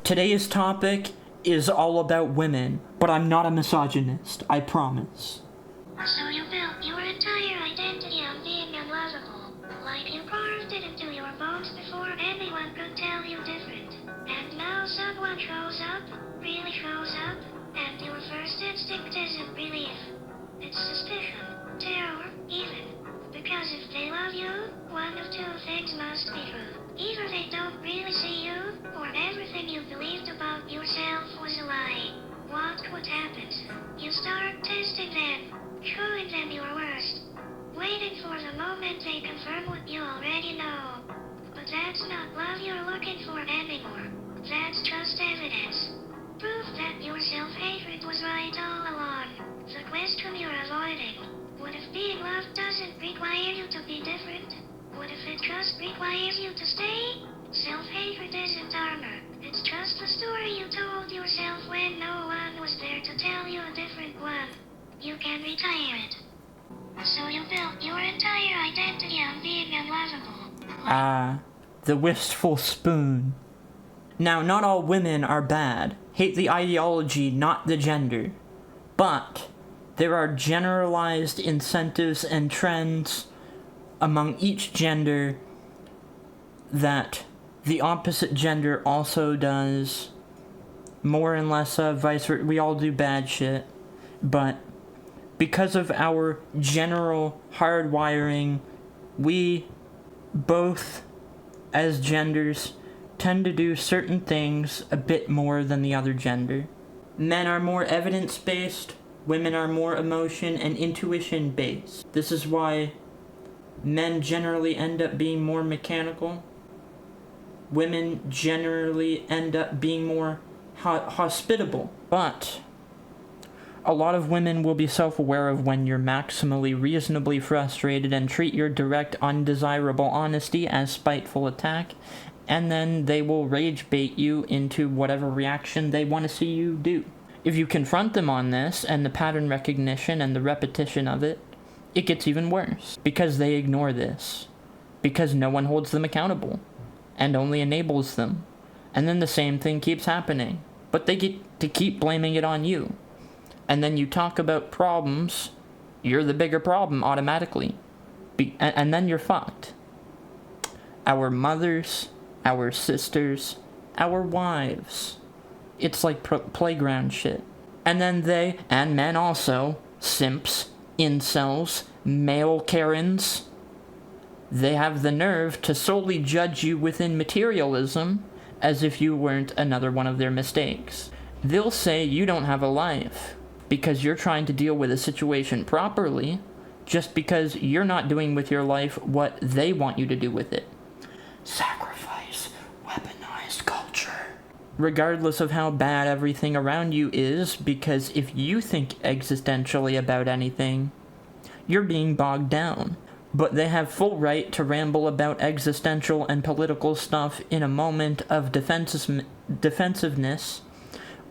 Today's topic is all about women, but I'm not a misogynist, I promise. So you built your entire identity on being unlovable, like you carved it into your bones before anyone could tell you different. And now someone shows up, really shows up, and your first instinct isn't belief. It's suspicion, terror, even. Because if they love you, one of two things must be true. Either they don't really see you, or everything you believed about yourself was a lie. What would happen? You start testing them, showing them your worst, waiting for the moment they confirm what you already know. But that's not love you're looking for anymore. That's just evidence. Proof that your self-hatred was right all along. The question you're avoiding. What if being loved doesn't require you to be different? What if it just requires you to stay? Self-hatred isn't armor. It's just the story you told yourself when no one was there to tell you a different one. You can retire it. So you built your entire identity on being unlovable. The wistful spoon. Now, not all women are bad. Hate the ideology, not the gender. But there are generalized incentives and trends among each gender that the opposite gender also does, more and less of, vice versa. We all do bad shit, but because of our general hardwiring, we both, as genders, tend to do certain things a bit more than the other gender. Men are more evidence-based, women are more emotion and intuition-based. This is why men generally end up being more mechanical. Women generally end up being more hospitable. But a lot of women will be self-aware of when you're maximally reasonably frustrated and treat your direct, undesirable honesty as spiteful attack, and then they will rage bait you into whatever reaction they want to see you do. If you confront them on this, and the pattern recognition and the repetition of it, it gets even worse. Because they ignore this. Because no one holds them accountable. And only enables them. And then the same thing keeps happening. But they get to keep blaming it on you. And then you talk about problems, you're the bigger problem automatically. And then you're fucked. Our mothers, our sisters, our wives. It's like playground shit. And then they, and men also, simps, incels, male Karens, they have the nerve to solely judge you within materialism as if you weren't another one of their mistakes. They'll say you don't have a life because you're trying to deal with a situation properly just because you're not doing with your life what they want you to do with it. Sacrifice, weaponized culture. Regardless of how bad everything around you is, because if you think existentially about anything, you're being bogged down. But they have full right to ramble about existential and political stuff in a moment of defensiveness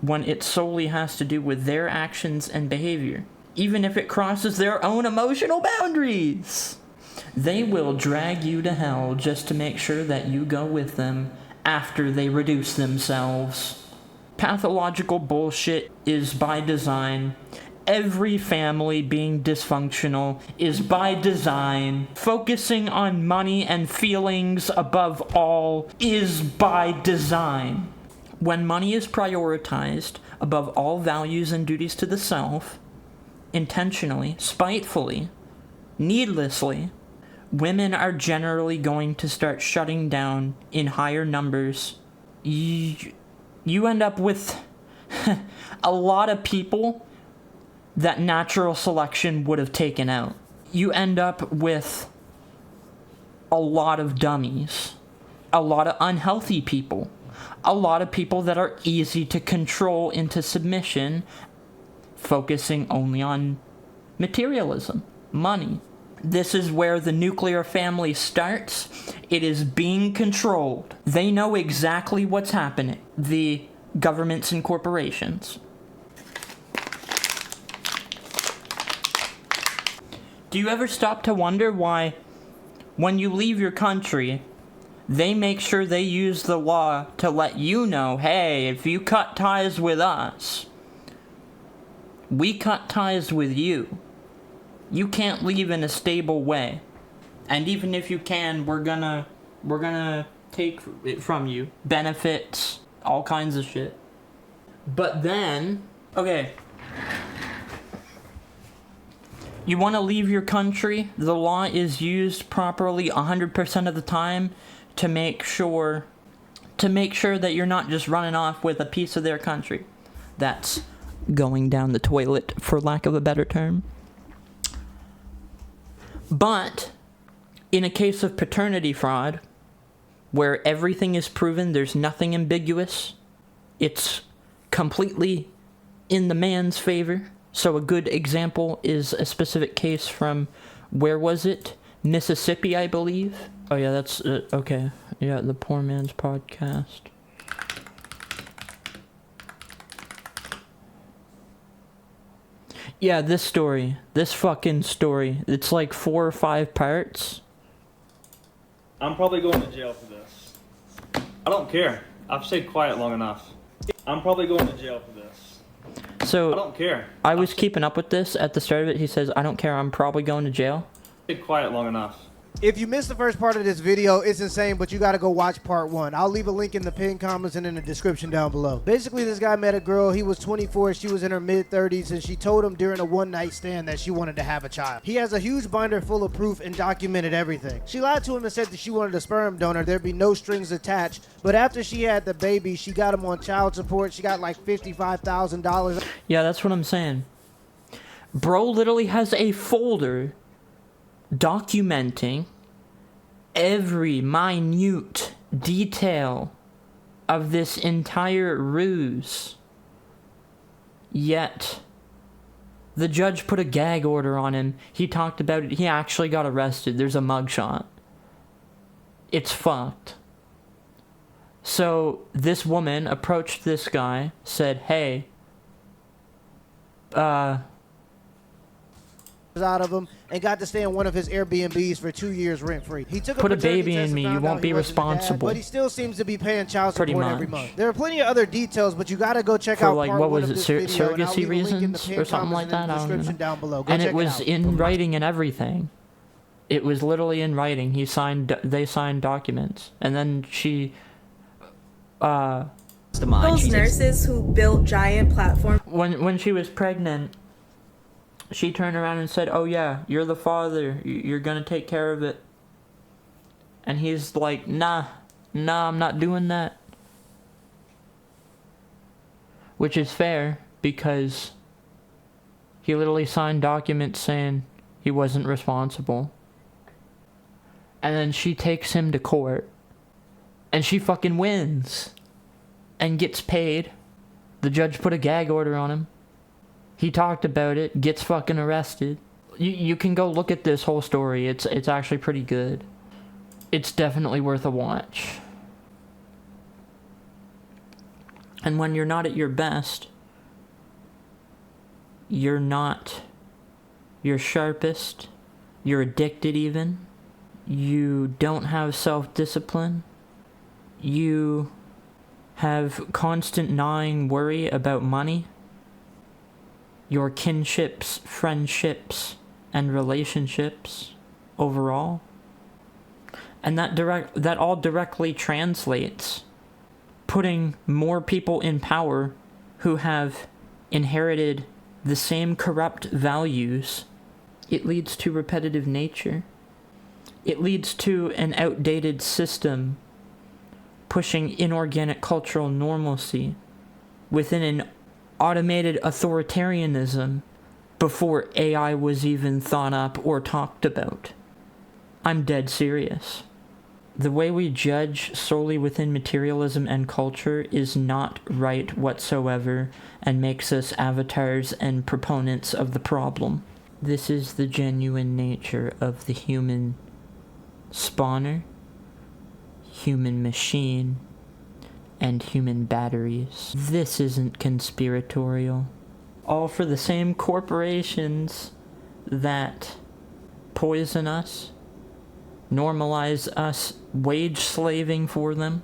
when it solely has to do with their actions and behavior, even if it crosses their own emotional boundaries. They will drag you to hell just to make sure that you go with them after they reduce themselves. Pathological bullshit is by design. Every family being dysfunctional is by design. Focusing on money and feelings above all is by design. When money is prioritized above all values and duties to the self, intentionally, spitefully, needlessly, women are generally going to start shutting down in higher numbers. You end up with a lot of people that natural selection would have taken out. You end up with a lot of dummies, a lot of unhealthy people, a lot of people that are easy to control into submission, focusing only on materialism, money. This is where the nuclear family starts. It is being controlled. They know exactly what's happening. The governments and corporations. Do you ever stop to wonder why, when you leave your country, They make sure they use the law to let you know, hey, if you cut ties with us, we cut ties with you. You can't leave in a stable way. And even if you can, we're gonna take it from you. Benefits, all kinds of shit. But then, okay. You want to leave your country? The law is used properly 100% of the time to make sure that you're not just running off with a piece of their country. That's going down the toilet, for lack of a better term. But in a case of paternity fraud, where everything is proven, there's nothing ambiguous, it's completely in the man's favor. So a good example is a specific case from, where was it? Mississippi, I believe. Oh yeah, that's, okay. Yeah, the Poor Man's Podcast. Yeah, this fucking story. It's like 4 or 5 parts. I'm probably going to jail for this. I don't care. I've stayed quiet long enough. I'm probably going to jail for this. So, I don't care. I was keeping up with this. At the start of it, he says, I don't care, I'm probably going to jail. Stayed quiet long enough. If you missed the first part of this video, it's insane, but you gotta go watch part 1. I'll leave a link in the pinned comments and in the description down below. Basically, this guy met a girl. He was 24, she was in her mid-30s, and she told him during a one-night stand that she wanted to have a child. He has a huge binder full of proof and documented everything. She lied to him and said that she wanted a sperm donor. There'd be no strings attached, but after she had the baby, she got him on child support. She got like $55,000. Yeah, that's what I'm saying. Bro literally has a folder documenting every minute detail of this entire ruse. Yet, the judge put a gag order on him. He talked about it. He actually got arrested. There's a mugshot. It's fucked. So, this woman approached this guy, said, hey, out of him, and got to stay in one of his Airbnbs for 2 years rent-free. He took put a paternity baby test in me, and you found out won't he be wasn't the dad, responsible. but he still seems to be paying child Pretty support every much. month. There are plenty of other details, but you gotta go check For out like, part what 1 was of it, this video, and I'll surrogacy leave a link in the reasons pinned or something comments like and that? in the I don't description know. down below. Go And check it was out. in writing and everything. It was literally in writing. They signed documents. And then she, Those nurses who built giant platforms. when she was pregnant, she turned around and said, oh yeah, you're the father, you're gonna take care of it. And he's like, nah, I'm not doing that. Which is fair, because he literally signed documents saying he wasn't responsible. And then she takes him to court, and she fucking wins, and gets paid. The judge put a gag order on him. He talked about it, gets fucking arrested. You can go look at this whole story. It's actually pretty good. It's definitely worth a watch. And when you're not at your best, you're not your sharpest, you're addicted even, you don't have self-discipline, you have constant gnawing worry about money, your kinships, friendships, and relationships overall. And that all directly translates putting more people in power who have inherited the same corrupt values. It leads to repetitive nature. It leads to an outdated system pushing inorganic cultural normalcy within an automated authoritarianism before AI was even thought up or talked about. I'm dead serious. The way we judge solely within materialism and culture is not right whatsoever and makes us avatars and proponents of the problem. This is the genuine nature of the human spawner, human machine, and human batteries. This isn't conspiratorial. All for the same corporations that poison us, normalize us wage slaving for them.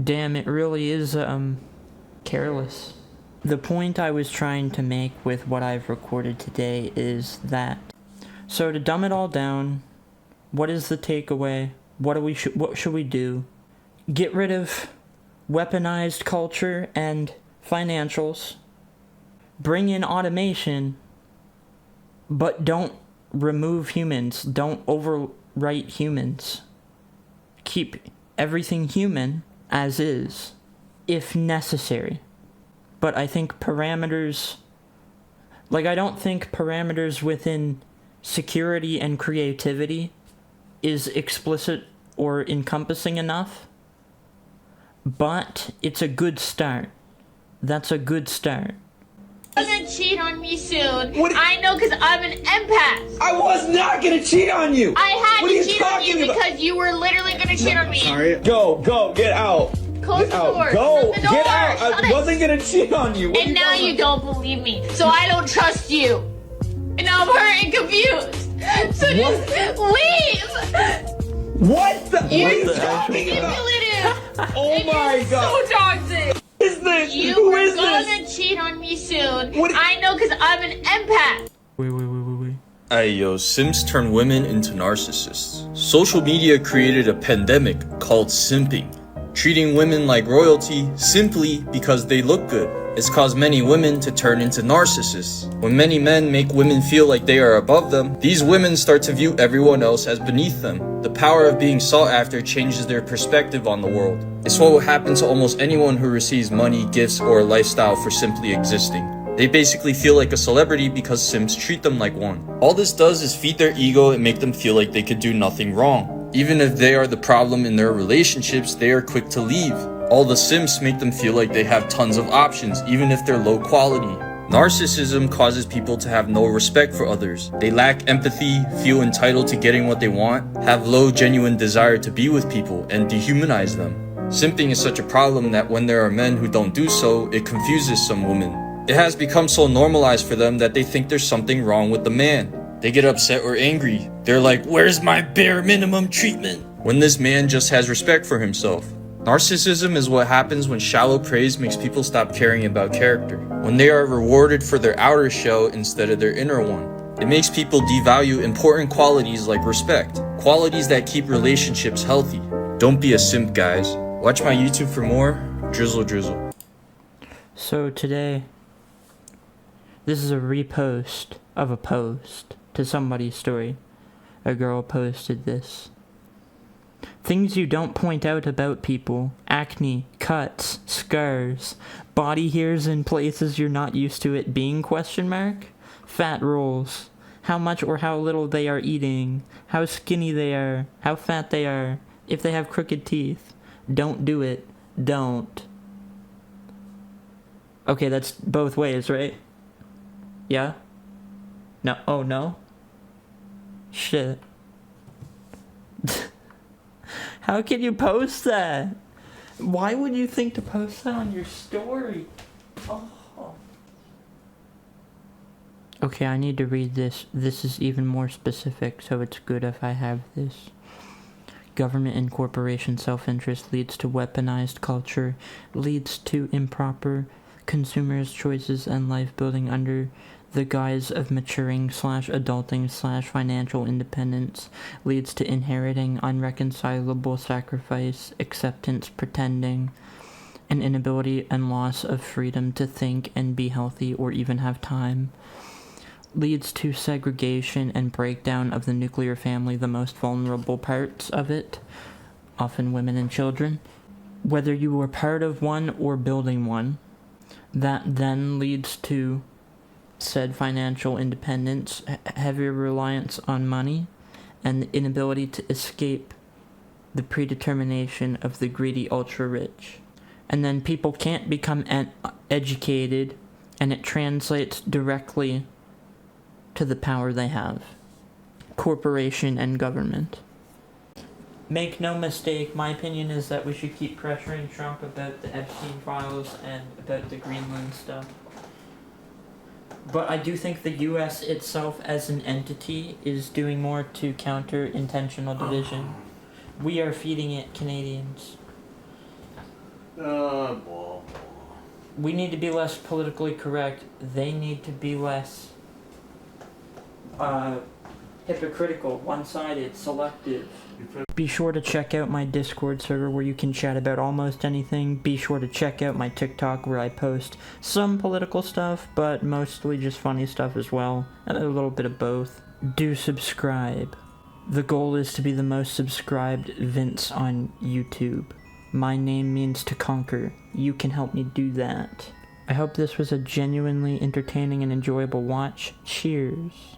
Damn, it really is, careless. The point I was trying to make with what I've recorded today is that, so to dumb it all down, what is the takeaway? What should we do? Get rid of weaponized culture and financials. Bring in automation, but don't remove humans. Don't overwrite humans. Keep everything human as is, if necessary. But I think parameters, I don't think parameters within security and creativity is explicit or encompassing enough. But it's a good start. That's a good start. Gonna cheat on me soon. I know, because I'm an empath. I was not gonna cheat on you. I had What are to you cheat on you talking about? because you were literally gonna cheat on me. Sorry. Go, get out. Close Get the out. door. Go, Shut the door. get out. Shut I it. wasn't gonna cheat on you. What And are now talking you about? don't believe me, so I don't trust you. And now I'm hurt and confused. So just leave. What? What are You're you so talking about? manipulative. Oh And my you're god. so toxic. Who is this? You Who were is gonna this? cheat on me soon. What- I know, because I'm an empath. Wait. Hey yo, Sims turn women into narcissists. Social media created a pandemic called simping, treating women like royalty simply because they look good. It's caused many women to turn into narcissists. When many men make women feel like they are above them, these women start to view everyone else as beneath them. The power of being sought after changes their perspective on the world. It's what will happen to almost anyone who receives money, gifts, or a lifestyle for simply existing. They basically feel like a celebrity because Sims treat them like one. All this does is feed their ego and make them feel like they could do nothing wrong. Even if they are the problem in their relationships, they are quick to leave. All the Sims make them feel like they have tons of options, even if they're low quality. Narcissism causes people to have no respect for others. They lack empathy, feel entitled to getting what they want, have low genuine desire to be with people, and dehumanize them. Simping is such a problem that when there are men who don't do so, it confuses some women. It has become so normalized for them that they think there's something wrong with the man. They get upset or angry. They're like, where's my bare minimum treatment? When this man just has respect for himself. Narcissism is what happens when shallow praise makes people stop caring about character. When they are rewarded for their outer shell instead of their inner one. It makes people devalue important qualities like respect. Qualities that keep relationships healthy. Don't be a simp, guys. Watch my YouTube for more. Drizzle. So today, this is a repost of a post to somebody's story. A girl posted this. Things you don't point out about people. Acne, cuts, scars, body hairs in places you're not used to it being ? Fat rolls. How much or how little they are eating. How skinny they are. How fat they are. If they have crooked teeth. Don't do it. Don't. Okay, that's both ways, right? Yeah? No. Oh, no? Shit. How can you post that? Why would you think to post that on your story? Oh. Okay, I need to read this. This is even more specific, so it's good if I have this. Government and corporation self-interest leads to weaponized culture, leads to improper consumers' choices and life building under the guise of maturing/adulting/financial independence, leads to inheriting unreconcilable sacrifice, acceptance, pretending, an inability and loss of freedom to think and be healthy or even have time, leads to segregation and breakdown of the nuclear family, the most vulnerable parts of it, often women and children, whether you were part of one or building one. That then leads to said financial independence, heavier reliance on money, and the inability to escape the predetermination of the greedy ultra-rich. And then people can't become educated, and it translates directly to the power they have. Corporation and government. Make no mistake, my opinion is that we should keep pressuring Trump about the Epstein files and about the Greenland stuff. But I do think the U.S. itself as an entity is doing more to counter intentional division. We are feeding it, Canadians. We need to be less politically correct. They need to be less hypocritical, one-sided, selective. Be sure to check out my Discord server where you can chat about almost anything. Be sure to check out my TikTok where I post some political stuff, but mostly just funny stuff as well, and a little bit of both. Do subscribe. The goal is to be the most subscribed Vince on YouTube. My name means to conquer. You can help me do that. I hope this was a genuinely entertaining and enjoyable watch. Cheers.